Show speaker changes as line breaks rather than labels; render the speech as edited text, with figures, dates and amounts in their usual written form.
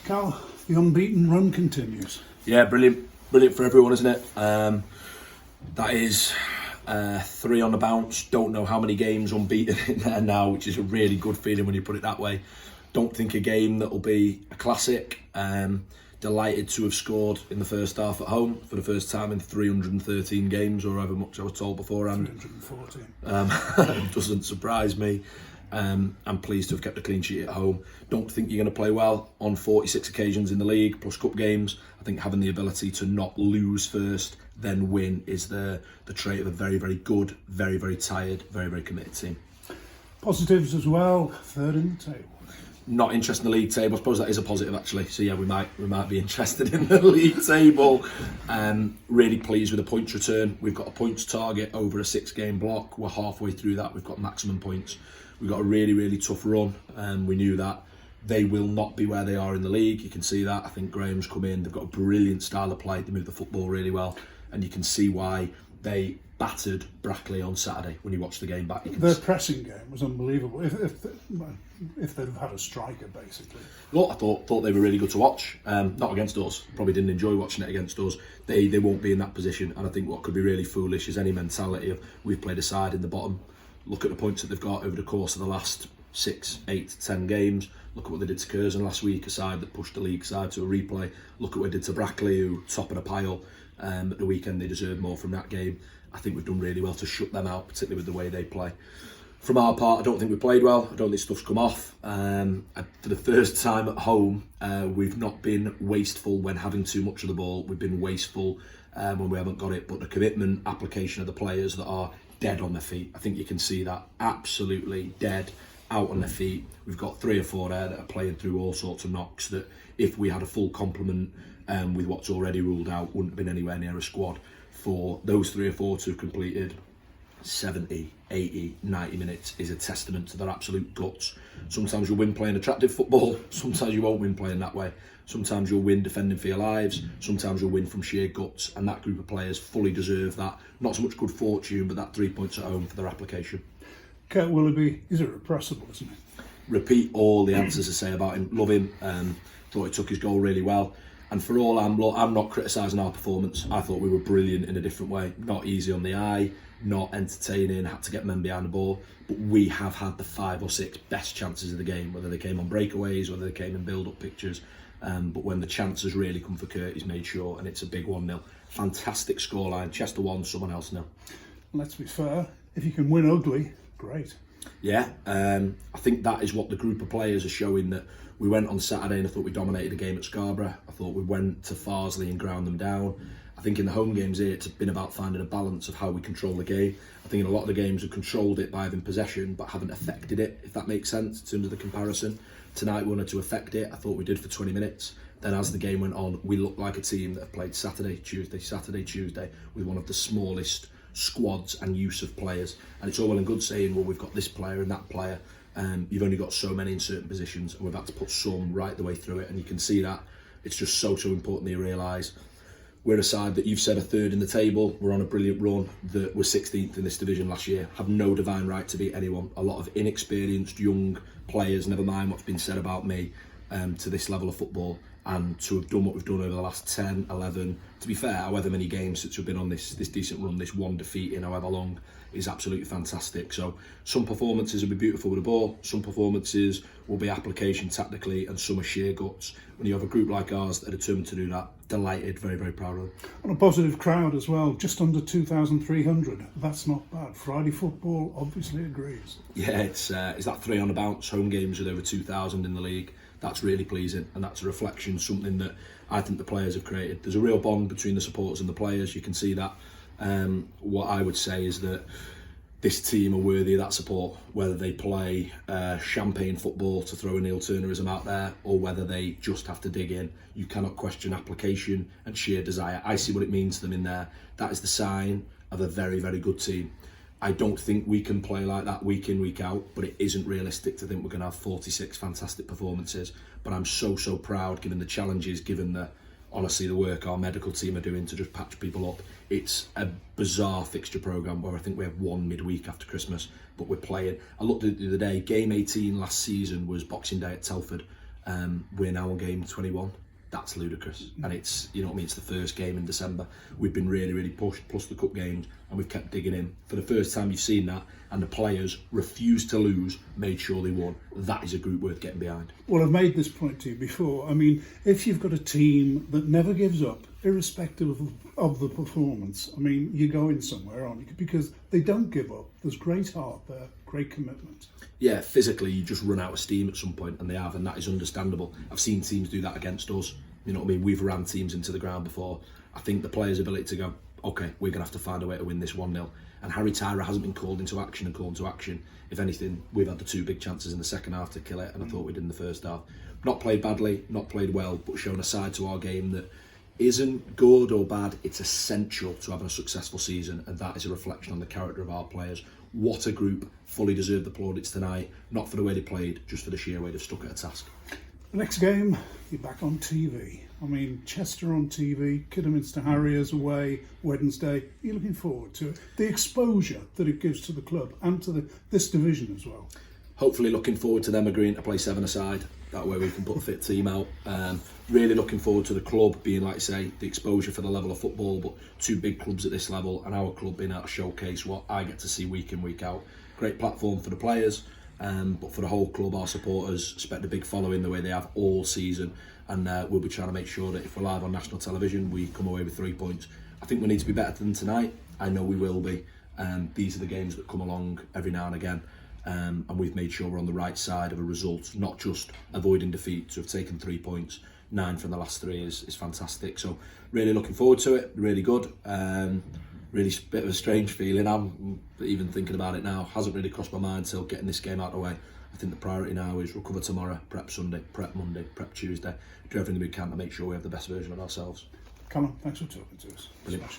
Cal, the unbeaten run continues.
Yeah, brilliant for everyone, isn't it? That is 3 on the bounce. Don't know how many games unbeaten in there now, which is a really good feeling when you put it that way. Don't think a game that will be a classic. Delighted to have scored in the first half at home for the first time in 313 games, or however much I was told beforehand.
314.
Doesn't surprise me. I'm pleased to have kept a clean sheet at home. Don't think you're going to play well on 46 occasions in the league, plus cup games. I think having the ability to not lose first, then win is the trait of a very, very good, very, very tired, very, very committed team.
Positives as well, third in the table.
Not interested in the league table. I suppose that is a positive actually. So yeah, we might be interested in the league table. Really pleased with the points return. We've got a points target over a 6-game block. We're halfway through that. We've got maximum points. We've got a really, really tough run, and we knew that. They will not be where they are in the league. You can see that. I think Graham's come in. They've got a brilliant style of play. They move the football really well, and you can see why they battered Brackley on Saturday. When you watch the game back,
Their pressing game was unbelievable. If they'd have had a striker, basically.
Look, I thought they were really good to watch. Not against us. Probably didn't enjoy watching it against us. They won't be in that position, and I think what could be really foolish is any mentality of we've played a side in the bottom. Look at the points that they've got over the course of the last 6, 8, 10 games. Look at what they did to Curzon last week, a side that pushed the league side to a replay. Look at what they did to Brackley, who top of the pile. At the weekend, they deserved more from that game. I think we've done really well to shut them out, particularly with the way they play. From our part, I don't think we played well. I don't think stuff's come off. For the first time at home, we've not been wasteful when having too much of the ball. We've been wasteful when we haven't got it. But the commitment, application of the players that are dead on their feet, I think you can see that, absolutely dead, out on their feet. We've got 3 or 4 there that are playing through all sorts of knocks that if we had a full complement with what's already ruled out, wouldn't have been anywhere near a squad. For those 3 or 4 to have completed 70, 80, 90 minutes is a testament to their absolute guts. Sometimes you'll win playing attractive football, sometimes you won't win playing that way. Sometimes you'll win defending for your lives, sometimes you'll win from sheer guts, and that group of players fully deserve that. Not so much good fortune, but that 3 points at home for their application.
Kurt Willoughby is irrepressible, isn't he?
Repeat all the answers I say about him. Love him. Thought he took his goal really well. And for all I'm not criticising our performance. I thought we were brilliant in a different way. Not easy on the eye, not entertaining, had to get men behind the ball. But we have had the 5 or 6 best chances of the game, whether they came on breakaways, whether they came in build-up pictures. But when the chances really come for Kurt, he's made sure, and it's a big 1-0. Fantastic scoreline. Chester 1, someone else 0.
Let's be fair, if you can win ugly, great.
Yeah, I think that is what the group of players are showing, that we went on Saturday and I thought we dominated the game at Scarborough. I thought we went to Farsley and ground them down. I think in the home games here, it's been about finding a balance of how we control the game. I think in a lot of the games we've controlled it by having possession, but haven't affected it, if that makes sense, in terms of the comparison. Tonight we wanted to affect it. I thought we did for 20 minutes. Then as the game went on, we looked like a team that have played Saturday, Tuesday, with one of the smallest squads and use of players. And it's all well and good saying, well, we've got this player and that player. You've only got so many in certain positions, and we've had to put some right the way through it. And you can see that it's just so important that you realise we're a side that you've said are 3rd in the table. We're on a brilliant run. That we're 16th in this division last year. Have no divine right to beat anyone. A lot of inexperienced young players, never mind what's been said about me, to this level of football. And to have done what we've done over the last 10, 11, to be fair, however many games since we've been on this decent run, this 1 defeat in however long, is absolutely fantastic. So some performances will be beautiful with the ball, some performances will be application tactically, and some are sheer guts. When you have a group like ours that are determined to do that, delighted, very, very proud of them.
And a positive crowd as well, just under 2,300. That's not bad. Friday football obviously agrees.
Yeah, it's that 3 on the bounce, home games with over 2,000 in the league. That's really pleasing, and that's a reflection, something that I think the players have created. There's a real bond between the supporters and the players. You can see that. What I would say is that this team are worthy of that support, whether they play champagne football, to throw a Neil Turnerism out there, or whether they just have to dig in. You cannot question application and sheer desire. I see what it means to them in there. That is the sign of a very, very good team. I don't think we can play like that week in, week out, but it isn't realistic to think we're going to have 46 fantastic performances. But I'm so proud, given the challenges, given honestly the work our medical team are doing to just patch people up. It's a bizarre fixture programme where I think we have 1 midweek after Christmas, but we're playing. I looked at it the other day, game 18 last season was Boxing Day at Telford, We're now on game 21. That's ludicrous, and it's, you know what I mean, it's the first game in December. We've been really pushed, plus the cup games, and we've kept digging in. For the first time you've seen that, and the players refused to lose, made sure they won. That is a group worth getting behind.
Well, I've made this point to you before. I mean, if you've got a team that never gives up, irrespective of the performance, I mean, you're going somewhere, aren't you? Because they don't give up. There's great heart there, great commitment.
Yeah, physically you just run out of steam at some point, and they have, and that is understandable. I've seen teams do that against us. You know what I mean? We've ran teams into the ground before. I think the players' ability to go, okay, we're going to have to find a way to win this 1-0. And Harry Tyra hasn't been called into action and called into action. If anything, we've had the 2 big chances in the second half to kill it, and I thought we did in the first half. Not played badly, not played well, but shown a side to our game that isn't good or bad. It's essential to having a successful season, and that is a reflection on the character of our players. What a group. Fully deserved the plaudits tonight, not for the way they played, just for the sheer way they've stuck at a task.
The next game, you're back on TV. I mean, Chester on TV, Kidderminster Harriers away Wednesday. You're looking forward to it. The exposure that it gives to the club and to this division as well.
Hopefully looking forward to them agreeing to play 7-a-side. That way we can put a fit team out. Really looking forward to the club being, like I say, the exposure for the level of football, but 2 big clubs at this level, and our club being able to showcase what I get to see week in, week out. Great platform for the players, but for the whole club, our supporters expect a big following the way they have all season, and we'll be trying to make sure that if we're live on national television, we come away with 3 points. I think we need to be better than tonight. I know we will be. These are the games that come along every now and again. And we've made sure we're on the right side of a result, not just avoiding defeat. To have taken 3 points, 9 from the last 3 is fantastic. So really looking forward to it, really good. Really bit of a strange feeling. I'm even thinking about it now. Hasn't really crossed my mind till getting this game out of the way. I think the priority now is recover tomorrow, prep Sunday, prep Monday, prep Tuesday. Do everything we can to make sure we have the best version of ourselves.
Calum, thanks for talking to us.
Brilliant.